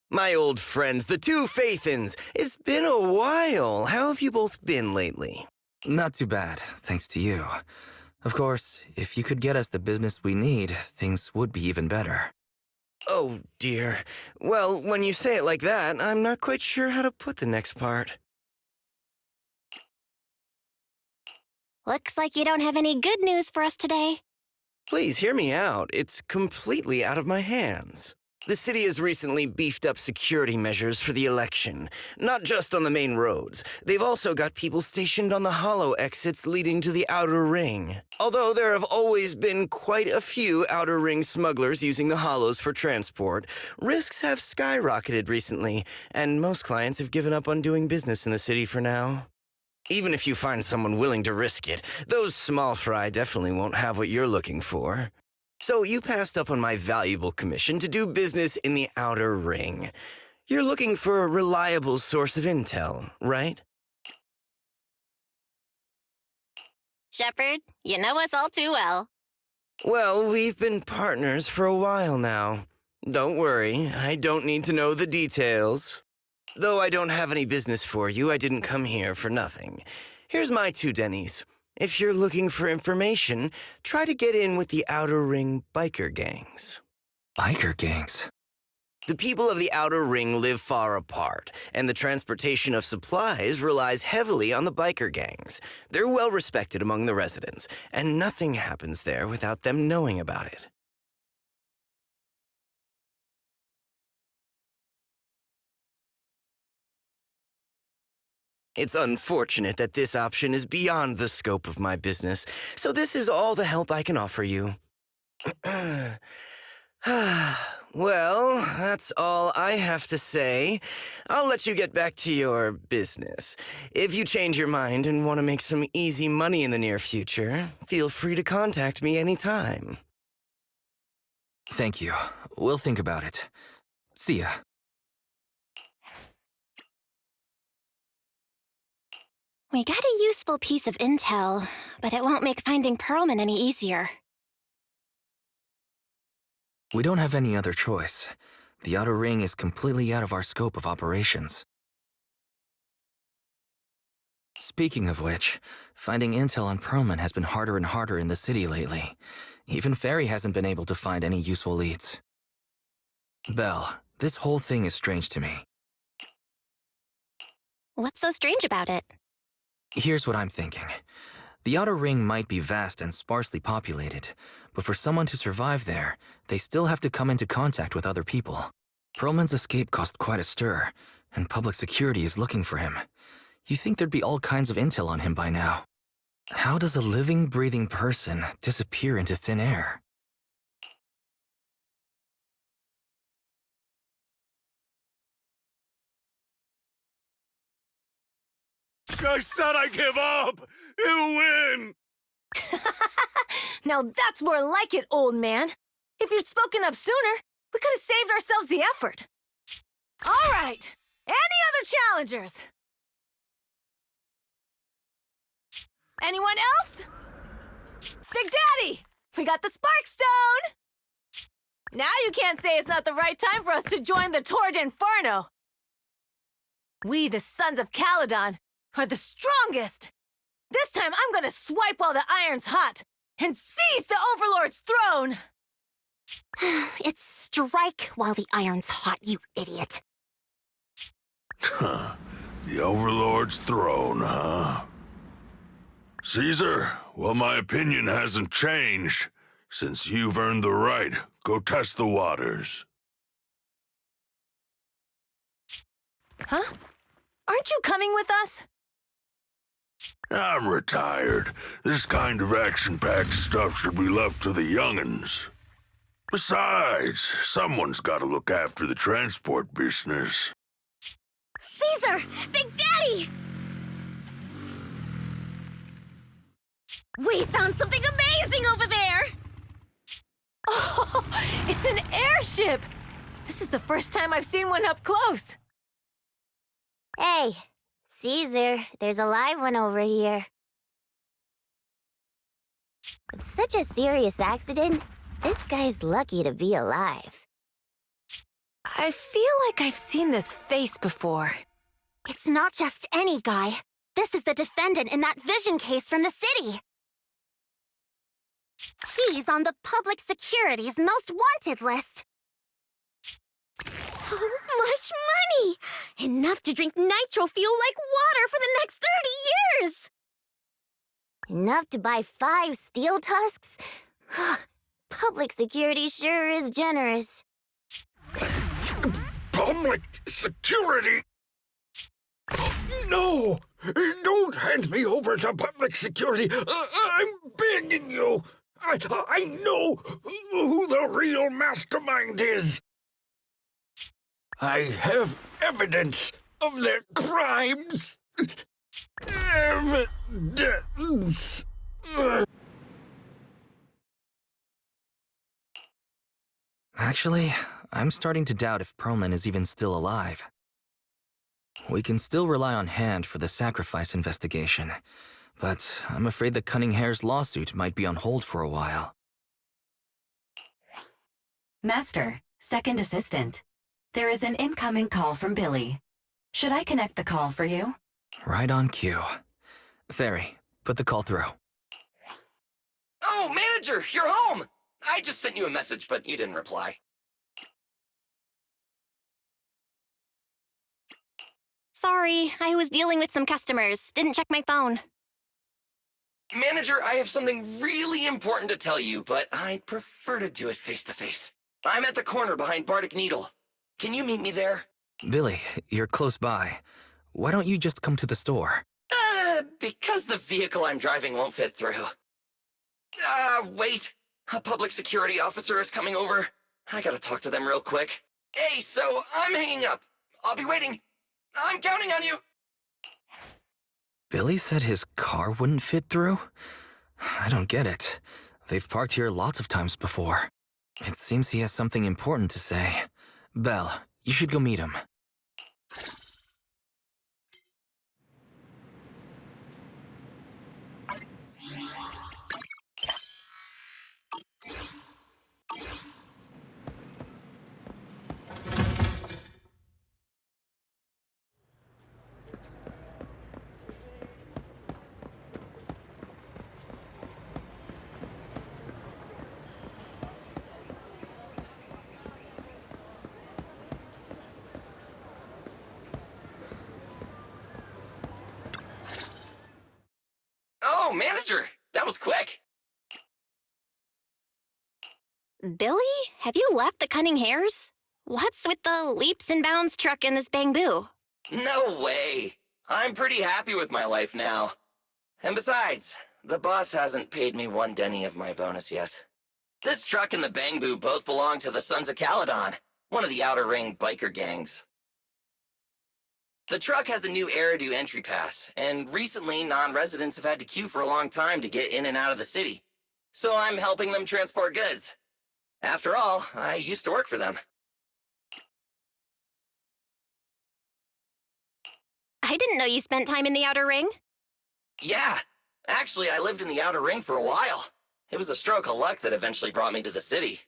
My old friends, the two Faithins. It's been a while. How have you both been lately? Not too bad, thanks to you. Of course, if you could get us the business we need, things would be even better. Oh, dear. Well, when you say it like that, I'm not quite sure how to put the next part. Looks like you don't have any good news for us today. Please hear me out. It's completely out of my hands. The city has recently beefed up security measures for the election, not just on the main roads. They've also got people stationed on the hollow exits leading to the outer ring. Although there have always been quite a few outer ring smugglers using the hollows for transport, risks have skyrocketed recently, and most clients have given up on doing business in the city for now. Even if you find someone willing to risk it, those small fry definitely won't have what you're looking for. So you passed up on my valuable commission to do business in the outer ring. You're looking for a reliable source of intel, right? Shepard, you know us all too well. Well, we've been partners for a while now. Don't worry, I don't need to know the details. Though I don't have any business for you, I didn't come here for nothing. Here's my 2 dennies. If you're looking for information, try to get in with the Outer Ring biker gangs. Biker gangs? The people of the Outer Ring live far apart, and the transportation of supplies relies heavily on the biker gangs. They're well respected among the residents, and nothing happens there without them knowing about it. It's unfortunate that this option is beyond the scope of my business, so this is all the help I can offer you. Well, that's all I have to say. I'll let you get back to your business. If you change your mind and want to make some easy money in the near future, feel free to contact me anytime. Thank you. We'll think about it. See ya. We got a useful piece of intel, but it won't make finding Perlman any easier. We don't have any other choice. The Outer Ring is completely out of our scope of operations. Speaking of which, finding intel on Perlman has been harder and harder in the city lately. Even Ferry hasn't been able to find any useful leads. Belle, this whole thing is strange to me. What's so strange about it? Here's what I'm thinking. The Outer Ring might be vast and sparsely populated, but for someone to survive there, they still have to come into contact with other people. Perlman's escape caused quite a stir, and public security is looking for him. You'd think there'd be all kinds of intel on him by now. How does a living, breathing person disappear into thin air? I said I give up! You win! Now that's more like it, old man. If you'd spoken up sooner, we could have saved ourselves the effort. All right, any other challengers? Anyone else? Big Daddy, we got the Spark Stone! Now you can't say it's not the right time for us to join the Torrid Inferno. We, the Sons of Caledon, are the strongest. This time I'm gonna swipe while the iron's hot and seize the Overlord's throne! It's strike while the iron's hot, you idiot. Huh. The Overlord's throne, huh? Caesar, well, my opinion hasn't changed. Since you've earned the right, go test the waters. Huh? Aren't you coming with us? I'm retired. This kind of action-packed stuff should be left to the young'uns. Besides, someone's got to look after the transport business. Caesar! Big Daddy! We found something amazing over there! Oh, it's an airship! This is the first time I've seen one up close. Hey, Caesar, there's a live one over here. It's such a serious accident. This guy's lucky to be alive. I feel like I've seen this face before. It's not just any guy. This is the defendant in that vision case from the city. He's on the public security's most wanted list. So much money! Enough to drink nitro fuel like water for the next 30 years! Enough to buy 5 steel tusks? Public security sure is generous. Public security? No! Don't hand me over to public security! I'm begging you! I know who the real mastermind is! I have evidence of their crimes! Evidence! Actually, I'm starting to doubt if Perlman is even still alive. We can still rely on Hand for the sacrifice investigation, but I'm afraid the Cunning Hare's lawsuit might be on hold for a while. Master, second assistant. There is an incoming call from Billy. Should I connect the call for you? Right on cue. Fairy, put the call through. Oh, manager, you're home! I just sent you a message, but you didn't reply. Sorry, I was dealing with some customers. Didn't check my phone. Manager, I have something really important to tell you, but I'd prefer to do it face-to-face. I'm at the corner behind Bardic Needle. Can you meet me there? Billy, you're close by. Why don't you just come to the store? Because the vehicle I'm driving won't fit through. Wait. A public security officer is coming over. I gotta talk to them real quick. Hey, so I'm hanging up. I'll be waiting. I'm counting on you. Billy said his car wouldn't fit through? I don't get it. They've parked here lots of times before. It seems he has something important to say. Belle, you should go meet him. Oh, manager, that was quick. Billy, have you left the Cunning Hares? What's with the leaps and bounds truck and this bamboo? No way. I'm pretty happy with my life now. And besides, the boss hasn't paid me 1 denny of my bonus yet. This truck and the Bangbu both belong to the Sons of Caledon, one of the Outer Ring biker gangs. The truck has a new Eridu entry pass, and recently non-residents have had to queue for a long time to get in and out of the city. So I'm helping them transport goods. After all, I used to work for them. I didn't know you spent time in the Outer Ring. Yeah, actually I lived in the Outer Ring for a while. It was a stroke of luck that eventually brought me to the city.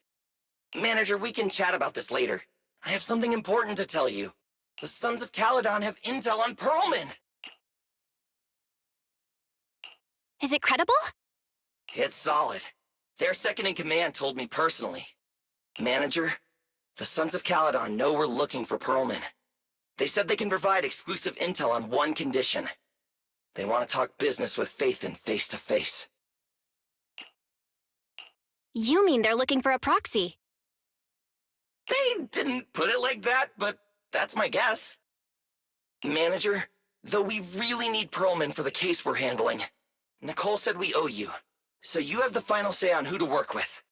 Manager, we can chat about this later. I have something important to tell you. The Sons of Caledon have intel on Perlman. Is it credible? It's solid. Their second-in-command told me personally. Manager, the Sons of Caledon know we're looking for Perlman. They said they can provide exclusive intel on one condition. They want to talk business with Phaethon face-to-face. You mean they're looking for a proxy? They didn't put it like that, but that's my guess. Manager, though we really need Perlman for the case we're handling, Nicole said we owe you, so you have the final say on who to work with.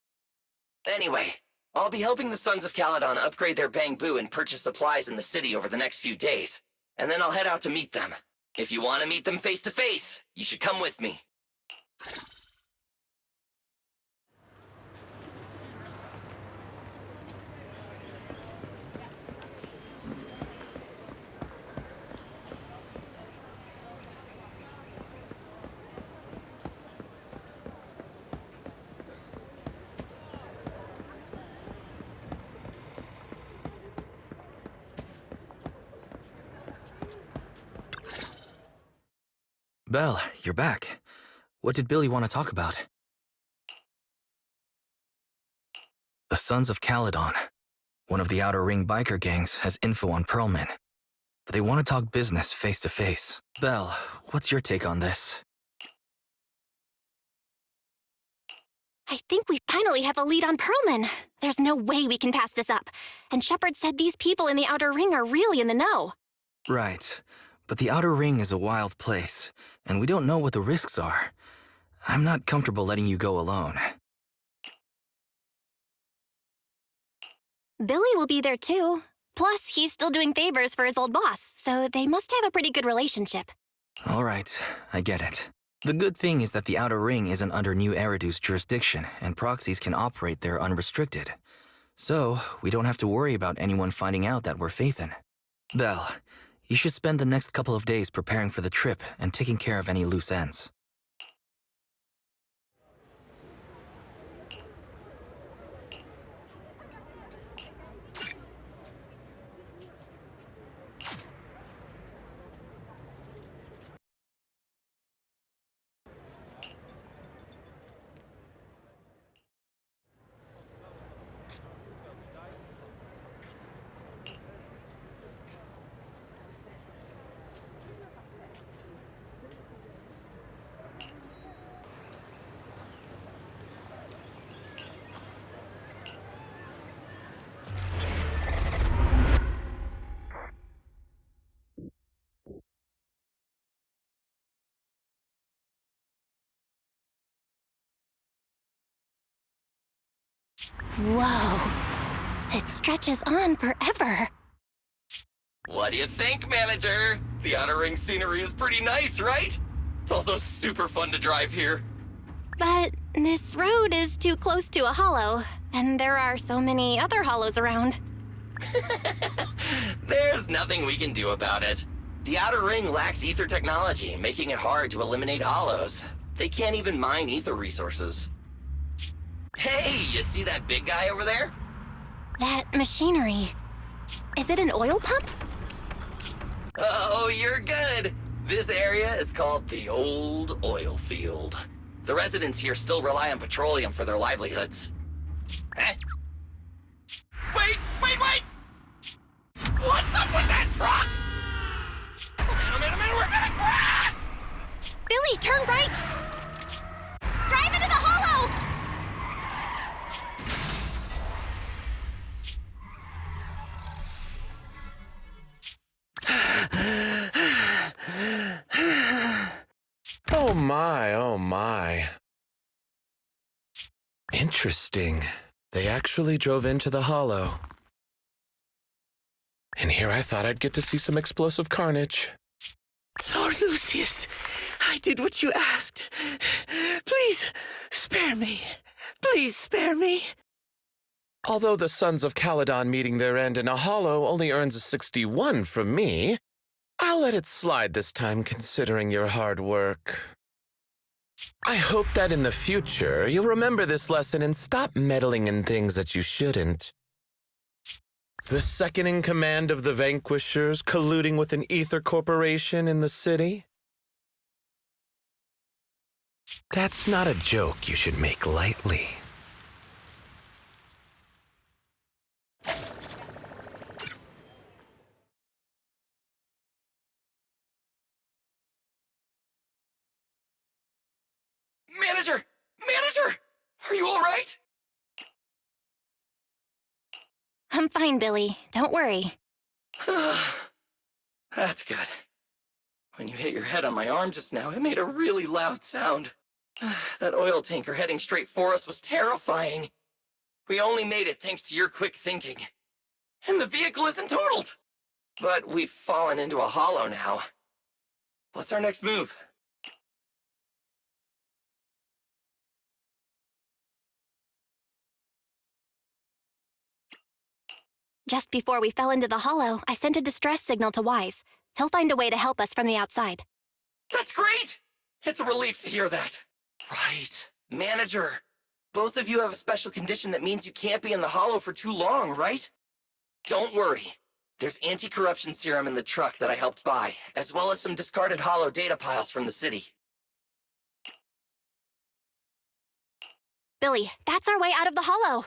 Anyway, I'll be helping the Sons of Caledon upgrade their Bangbu and purchase supplies in the city over the next few days, and then I'll head out to meet them. If you want to meet them face-to-face, you should come with me. Belle, you're back. What did Billy want to talk about? The Sons of Caledon. One of the Outer Ring biker gangs has info on Perlman. But they want to talk business face to face. Belle, what's your take on this? I think we finally have a lead on Perlman. There's no way we can pass this up. And Shepard said these people in the Outer Ring are really in the know. Right. But the Outer Ring is a wild place, and we don't know what the risks are. I'm not comfortable letting you go alone. Billy will be there too. Plus, he's still doing favors for his old boss, so they must have a pretty good relationship. All right, I get it. The good thing is that the Outer Ring isn't under New Eridu's jurisdiction, and proxies can operate there unrestricted. So, we don't have to worry about anyone finding out that we're Phaethon. Belle, you should spend the next couple of days preparing for the trip and taking care of any loose ends. Whoa. It stretches on forever. What do you think, manager? The Outer Ring scenery is pretty nice, right? It's also super fun to drive here. But this road is too close to a hollow, and there are so many other hollows around. There's nothing we can do about it. The Outer Ring lacks ether technology, making it hard to eliminate hollows. They can't even mine ether resources. Hey, you see that big guy over there? That machinery. Is it an oil pump? Oh, you're good. This area is called the Old Oil Field. The residents here still rely on petroleum for their livelihoods. Eh? Wait! What's up with that truck? Oh man, we're gonna crash! Billy, turn right! Drive into the hollow! Oh my. Interesting. They actually drove into the hollow. And here I thought I'd get to see some explosive carnage. Lord Lucius, I did what you asked. Please, spare me. Please spare me. Although the Sons of Caledon meeting their end in a hollow only earns a 61 from me, I'll let it slide this time considering your hard work. I hope that in the future you'll remember this lesson and stop meddling in things that you shouldn't. The second in command of the Vanquishers colluding with an ether corporation in the city? That's not a joke you should make lightly. Manager! Are you all right? I'm fine, Billy. Don't worry. That's good. When you hit your head on my arm just now, it made a really loud sound. That oil tanker heading straight for us was terrifying. We only made it thanks to your quick thinking. And the vehicle isn't totaled. But we've fallen into a hollow now. What's our next move? Just before we fell into the hollow, I sent a distress signal to Wise. He'll find a way to help us from the outside. That's great! It's a relief to hear that. Right. Manager, both of you have a special condition that means you can't be in the hollow for too long, right? Don't worry. There's anti-corruption serum in the truck that I helped buy, as well as some discarded hollow data piles from the city. Billy, that's our way out of the hollow.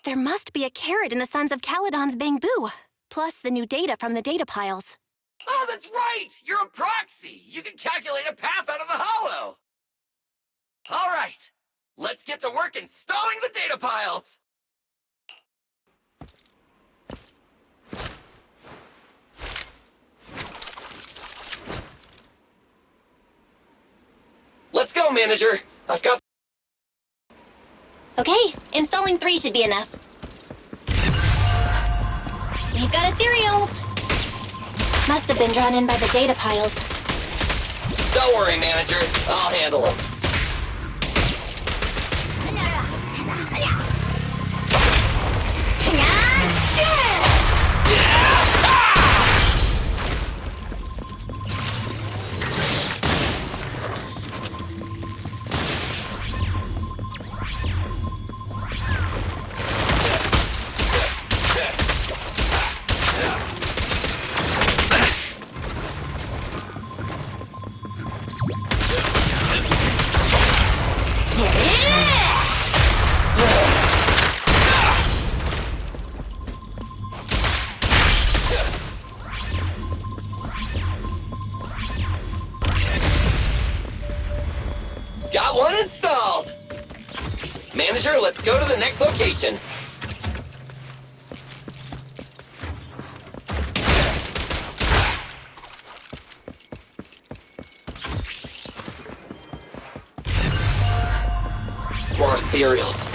There must be a carrot in the Sons of Caledon's bamboo, plus the new data from the data piles. Oh, that's right! You're a proxy! You can calculate a path out of the hollow! All right, let's get to work installing the data piles! Let's go, manager! I've got... Okay, installing 3 should be enough. We've got ethereals! Must have been drawn in by the data piles. Don't worry, manager. I'll handle them. Got one installed! Manager, let's go to the next location. More ethereals,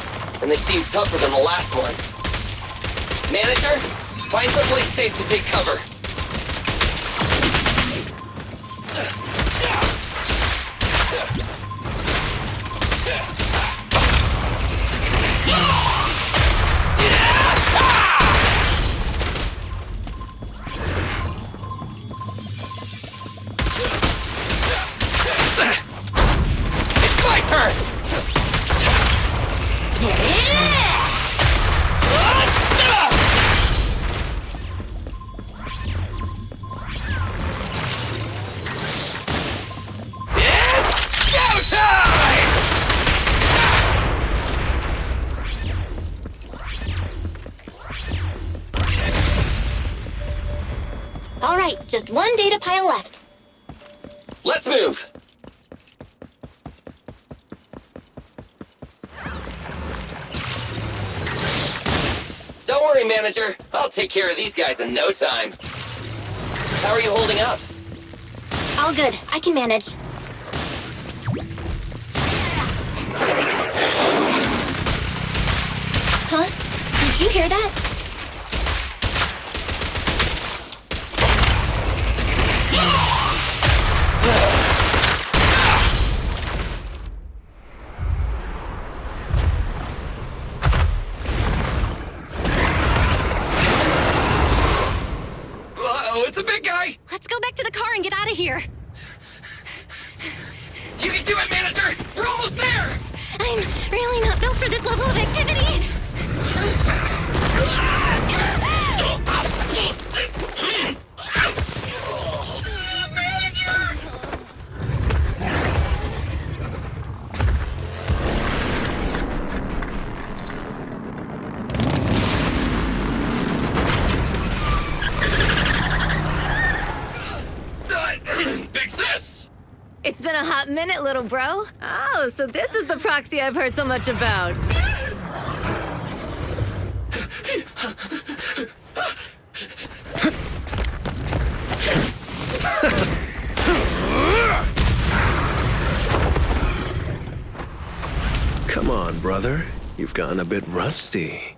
and they seem tougher than the last ones. Manager, find someplace safe to take cover. It's my turn! It's showtime! All right, just 1 data pile left. Let's move! Don't worry, manager. I'll take care of these guys in no time. How are you holding up? All good, I can manage. Huh? Did you hear that? Uh-oh, it's a big guy! Let's go back to the car and get out of here. You can do it, manager! You're almost there! I'm really not built for this level of activity. Manager! Big sis! It's been a hot minute, little bro. Oh, so this is the proxy I've heard so much about. Come on, brother. You've gotten a bit rusty.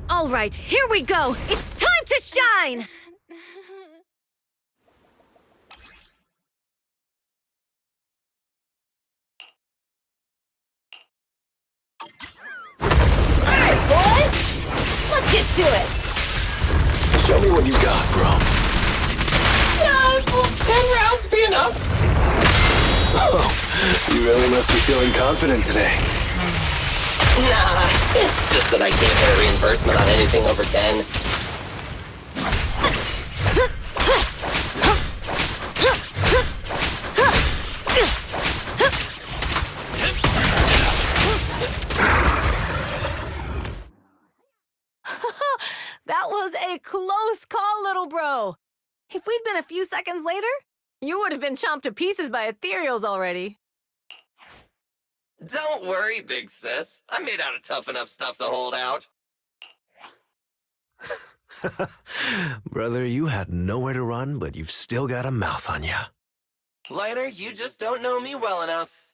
All right, here we go. It's time to shine! All right, boys! Let's get to it! Show me what you got, bro. Will 10 rounds be enough? Oh, you really must be feeling confident today. Nah, it's just that I can't get a reimbursement on anything over 10. That was a close call, little bro. If we'd been a few seconds later, you would have been chomped to pieces by ethereals already. Don't worry, big sis. I'm made out of tough enough stuff to hold out. Brother, you had nowhere to run, but you've still got a mouth on ya. Lighter, you just don't know me well enough.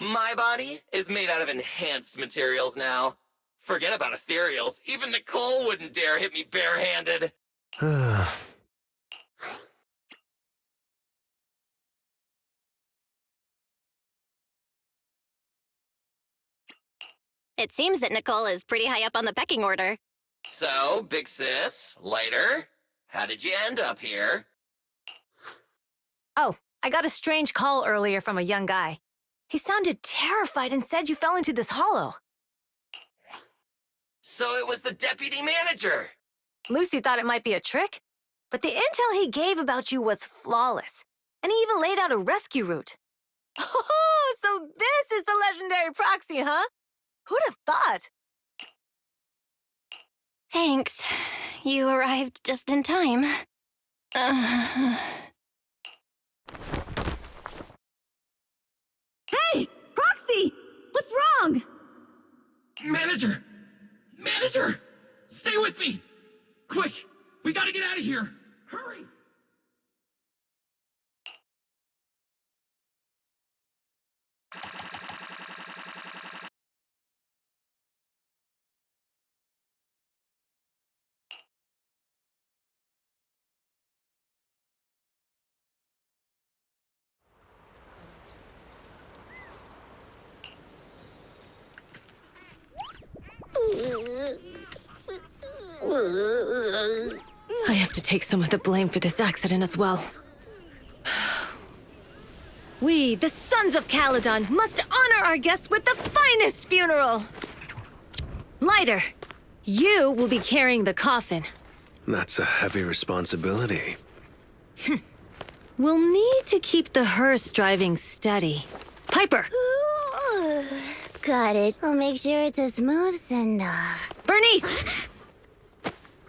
My body is made out of enhanced materials now. Forget about ethereals. Even Nicole wouldn't dare hit me barehanded. It seems that Nicole is pretty high up on the pecking order. So, big sis, Lighter, how did you end up here? Oh, I got a strange call earlier from a young guy. He sounded terrified and said you fell into this hollow. So it was the deputy manager. Lucy thought it might be a trick, but the intel he gave about you was flawless, and he even laid out a rescue route. Oh, so this is the legendary proxy, huh? Who'd have thought? Thanks. You arrived just in time. Hey, Proxy! What's wrong? Manager! Manager! Stay with me! Quick! We gotta get out of here! Hurry! I have to take some of the blame for this accident as well. We, the Sons of Caledon, must honor our guests with the finest funeral! Lighter, you will be carrying the coffin. That's a heavy responsibility. We'll need to keep the hearse driving steady. Piper! Got it. I'll make sure it's a smooth send-off. Bernice!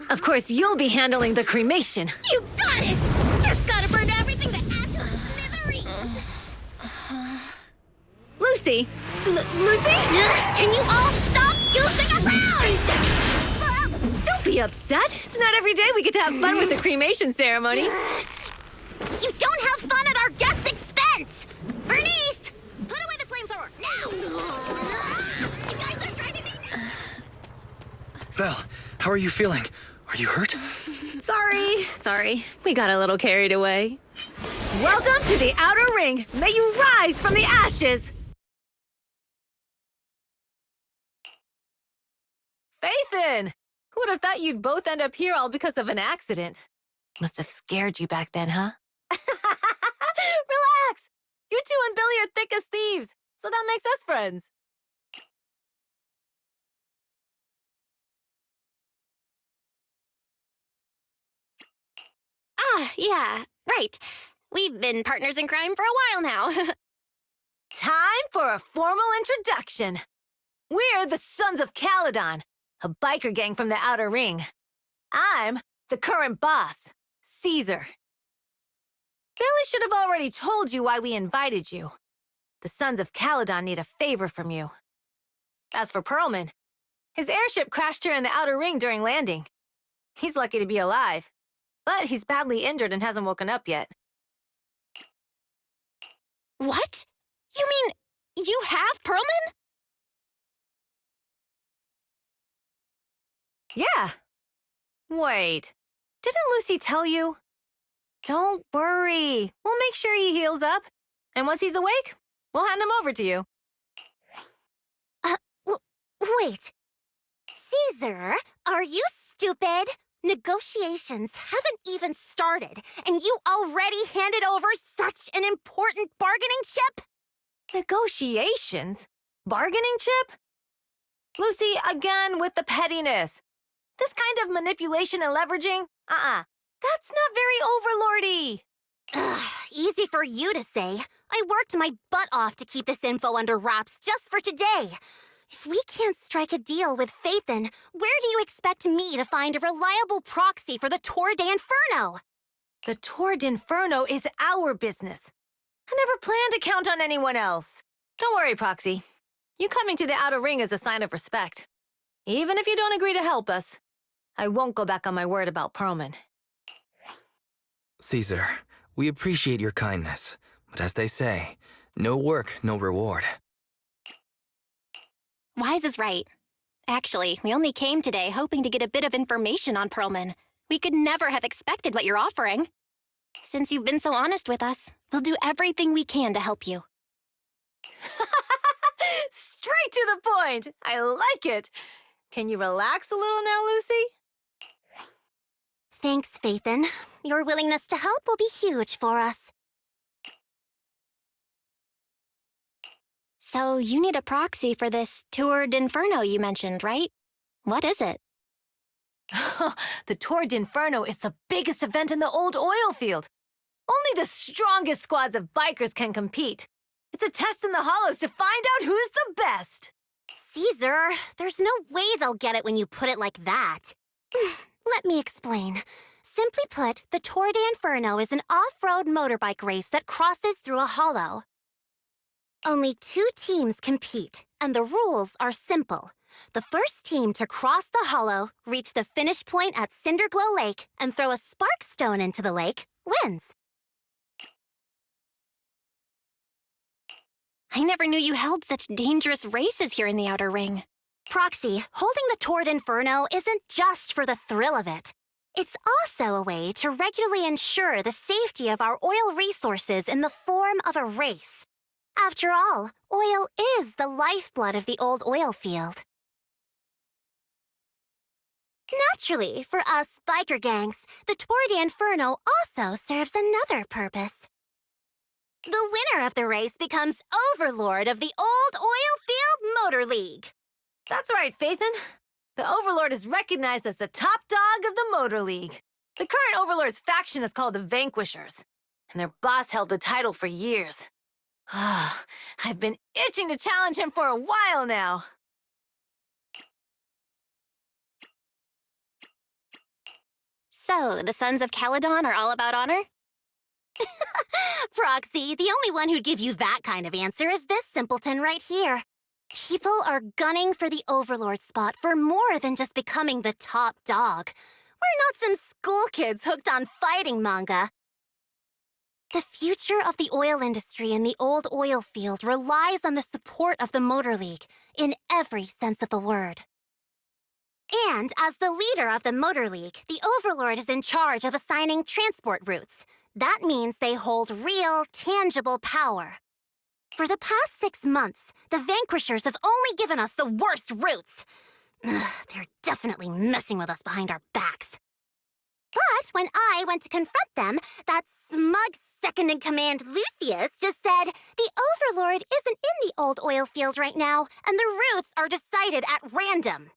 Of course, you'll be handling the cremation. You got it! Just gotta burn everything to ashes and smithereens! Lucy! Lucy? Can you all stop goofing around? Don't be upset. It's not every day we get to have fun with the cremation ceremony. You don't have fun at our guest expense! Bernice! Put away the flamethrower, now! You guys are driving me nuts! Belle, how are you feeling? Are you hurt? Sorry. We got a little carried away. Welcome to the Outer Ring. May you rise from the ashes. Faithin! Who would have thought you'd both end up here all because of an accident? Must have scared you back then, huh? Relax! You two and Billy are thick as thieves, so that makes us friends. Ah, yeah, right. We've been partners in crime for a while now. Time for a formal introduction. We're the Sons of Caledon, a biker gang from the Outer Ring. I'm the current boss, Caesar. Billy should have already told you why we invited you. The Sons of Caledon need a favor from you. As for Perlman, his airship crashed here in the Outer Ring during landing. He's lucky to be alive, but he's badly injured and hasn't woken up yet. What? You mean you have Perlman? Yeah. Wait, didn't Lucy tell you? Don't worry. We'll make sure he heals up. And once he's awake, we'll hand him over to you. Wait. Caesar, are you stupid? Negotiations haven't even started, and you already handed over such an important bargaining chip? Negotiations? Bargaining chip? Lucy, again with the pettiness. This kind of manipulation and leveraging? That's not very overlordy. Ugh, easy for you to say. I worked my butt off to keep this info under wraps just for today. If we can't strike a deal with Phaethon, where do you expect me to find a reliable proxy for the Tour d'Inferno? The Tour d'Inferno is our business. I never planned to count on anyone else. Don't worry, Proxy. You coming to the Outer Ring is a sign of respect. Even if you don't agree to help us, I won't go back on my word about Perlman. Caesar, we appreciate your kindness, but as they say, no work, no reward. Wise is right. Actually, we only came today hoping to get a bit of information on Perlman. We could never have expected what you're offering. Since you've been so honest with us, we'll do everything we can to help you. Straight to the point! I like it! Can you relax a little now, Lucy? Thanks, Phaethon. Your willingness to help will be huge for us. So you need a proxy for this Tour d'Inferno you mentioned, right? What is it? The Tour d'Inferno is the biggest event in the old oil field. Only the strongest squads of bikers can compete. It's a test in the hollows to find out who's the best. Caesar, there's no way they'll get it when you put it like that. Let me explain. Simply put, the Tour d'Inferno is an off-road motorbike race that crosses through a hollow. Only 2 teams compete, and the rules are simple. The first team to cross the hollow, reach the finish point at Cinderglow Lake, and throw a spark stone into the lake, wins. I never knew you held such dangerous races here in the Outer Ring. Proxy, holding the Tour d'Inferno isn't just for the thrill of it. It's also a way to regularly ensure the safety of our oil resources in the form of a race. After all, oil is the lifeblood of the old oil field. Naturally, for us biker gangs, the Tour d'Inferno also serves another purpose. The winner of the race becomes overlord of the old oil field motor league. That's right, Phaethon. The Overlord is recognized as the top dog of the Motor League. The current Overlord's faction is called the Vanquishers, and their boss held the title for years. I've been itching to challenge him for a while now. So, the Sons of Caledon are all about honor? Proxy, the only one who'd give you that kind of answer is this simpleton right here. People are gunning for the Overlord spot for more than just becoming the top dog. We're not some school kids hooked on fighting manga. The future of the oil industry in the old oil field relies on the support of the Motor League, in every sense of the word. And as the leader of the Motor League, the Overlord is in charge of assigning transport routes. That means they hold real, tangible power. For the past 6 months, the Vanquishers have only given us the worst routes. They're definitely messing with us behind our backs. But when I went to confront them, that smug second-in-command Lucius just said, the Overlord isn't in the old oil field right now, and the routes are decided at random.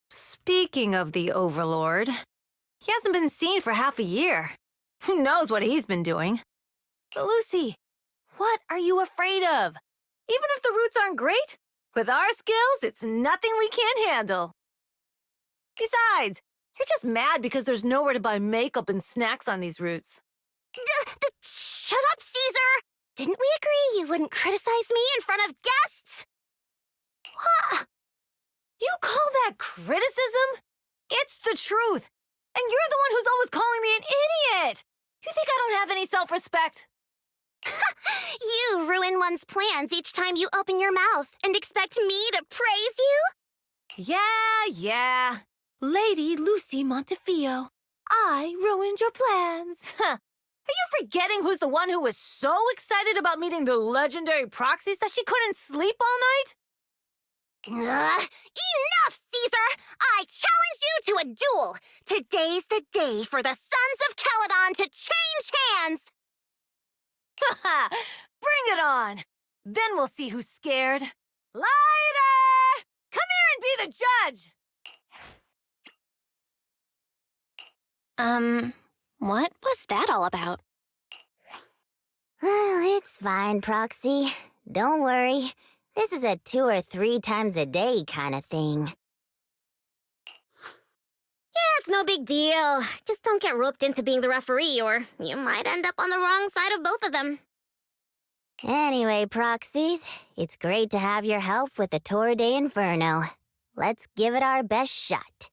Speaking of the Overlord, he hasn't been seen for half a year. Who knows what he's been doing? But Lucy, what are you afraid of? Even if the routes aren't great, with our skills, it's nothing we can't handle. Besides, you're just mad because there's nowhere to buy makeup and snacks on these routes. Shut up, Caesar! Didn't we agree you wouldn't criticize me in front of guests? What? You call that criticism? It's the truth. And you're the one who's always calling me an idiot. You think I don't have any self-respect? You ruin one's plans each time you open your mouth and expect me to praise you? Yeah. Lady Lucy Montefiore, I ruined your plans. Are you forgetting who's the one who was so excited about meeting the legendary proxies that she couldn't sleep all night? Enough, Caesar! I challenge you to a duel! Today's the day for the Sons of Caledon to change hands! Haha! Bring it on! Then we'll see who's scared. Lighter! Come here and be the judge! What was that all about? It's fine, Proxy. Don't worry. This is a 2 or 3 times a day kind of thing. Yeah, it's no big deal. Just don't get roped into being the referee, or you might end up on the wrong side of both of them. Anyway, Proxies, it's great to have your help with the Tour de Inferno. Let's give it our best shot.